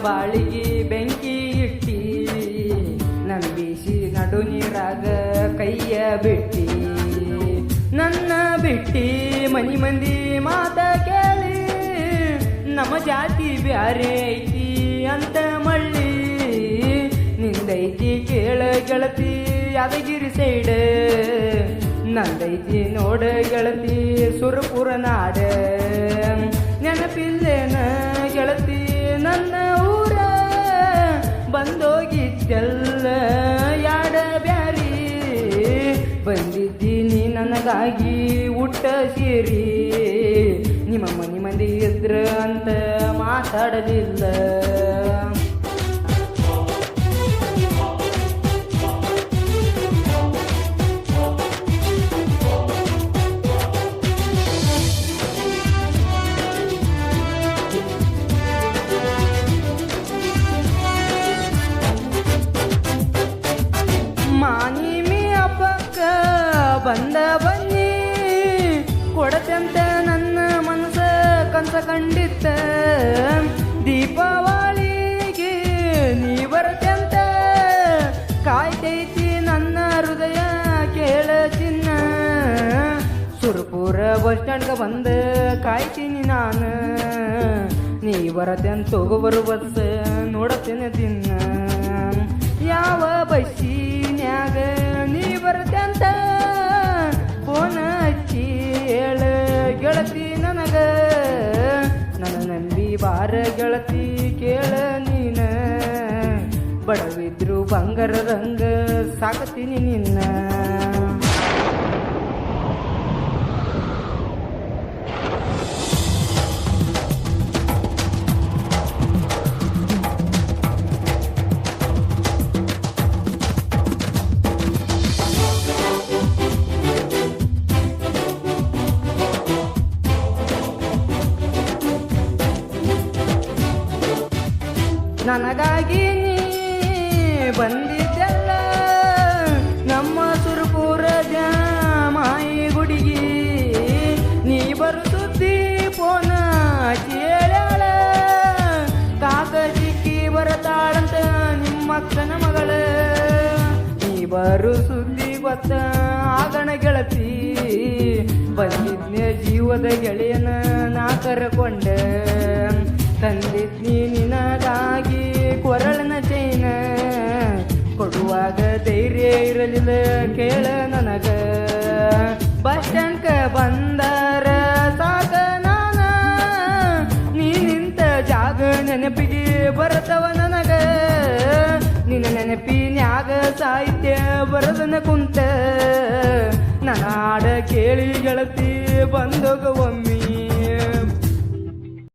ಬಾಳಿಗೆ ಬೆಂಕಿ ಇಟ್ಟಿ ನಂಬಿಸಿ ನಡು ನೀರಾಗ ಕೈಯ ಬಿಟ್ಟಿ ನನ್ನ ಬಿಟ್ಟಿ ಮನಿ ಮಂದಿ ಮಾತ ಕೇಳಿ ನಮ್ಮ ಜಾತಿ ಬ್ಯಾರೆ ಐತಿ ಅಂತ ಮಳ್ಳಿ ನಿಂದೈತಿ ಕೇಳ ಗೆಳತಿ ಯಾದಗಿರಿ ಸೈಡ್ ನಂದೈತಿ ನೋಡ ಗೆಳತಿ ಸುರಪುರ ನಾಡ ನೆನಪಿಲ್ಲೇನ ಗೆಳತಿ ನನ್ನ ಊರ ಬಂದೋಗಿದ್ದೆಲ್ಲ ಯಾಡ ಬ್ಯಾರಿ ಬಂದಿದ್ದೀನಿ ನನಗಾಗಿ ಊಟ ಸೇರಿ ನಿಮ್ಮ ಮನಿ ಮಂದಿ ಇದ್ರ ಅಂತ ಮಾತಾಡಲಿಲ್ಲ ಬಂದ ಬನ್ನಿ ಕೊಡತಂತ ನನ್ನ ಮನಸ ಕನಸ ಕಂಡಿತ್ತ ದೀಪಾವಳಿಗೆ ನೀ ಬರತಂತ ಕಾಯ್ತೈತಿ ನನ್ನ ಹೃದಯ ಕೇಳ ಚಿನ್ನ ಸುರಪುರ ಬಸ್ ಸ್ಟ್ಯಾಂಡ್ಗೆ ಬಂದ ಕಾಯ್ತೀನಿ ನಾನು ನೀ ಬರತಂತ ಹೋಗೋಬರು ಬಸ್ ನೋಡತ್ತೇನೆ ದಿನ ಯಾವ ಬಸ್ಸಿನ್ಯಾಗ ನೀ ಬರತಂತ ಫೋನ ಹಚ್ಚಿ ಹೇಳ ಗೆಳತಿ ನನಗ ನನ್ನ ನಂಬಿ ಬಾರ ಗೆಳತಿ ಕೇಳ ನೀನ ಬಡವಿದ್ರು ಬಂಗಾರ ರಂಗ ಸಾಕತೀನಿ ನಿನ್ನ ನನಗಾಗಿ ನೀ ಬಂದಿದ್ದೆಲ್ಲ ನಮ್ಮ ಸುರಪುರ ಮಾಯಿ ಗುಡಿಗಿ ನೀ ಬರು ಸುದ್ದಿ ಪೋನ ಕೇಳ್ಯಾಳ ಕಾಕ ಚಿಕ್ಕಿ ಬರತಾಳಂತ ನಿಮ್ಮಕ್ಕನ ಮಗಳ ನೀ ಬರು ಸುದ್ದಿ ಗೊತ್ತ ಆಗಣ ಗೆಳತಿ ಬಂದಿದ್ನೆ ಜೀವದ ಗೆಳೆಯನ ನಾ ಕರಕೊಂಡ ತಂದಿದ್ನಿ ನಿನಗಾಗಿ ಕೊರಳನ ಚೈನ ಕೊಡುವಾಗ ಧೈರ್ಯ ಇರಲಿಲ್ಲ ಕೇಳ ನನಗ ಬಸ್ ಸ್ಟ್ಯಾಂಡ್ಕ ಬಂದರ ಸಾಕ ನಾನ ನೀ ನಿಂತ ಜಾಗ ನೆನಪಿಗೆ ಬರತವ ನನಗ ನಿನ್ನ ನೆನಪಿನ್ಯಾಗ ಸಾಹಿತ್ಯ ಬರದನ ಕುಂತ ನನ್ನ ಹಾಡ ಕೇಳಿ ಗೆಳತಿ ಬಂದೋಗ ಒಮ್ಮೆ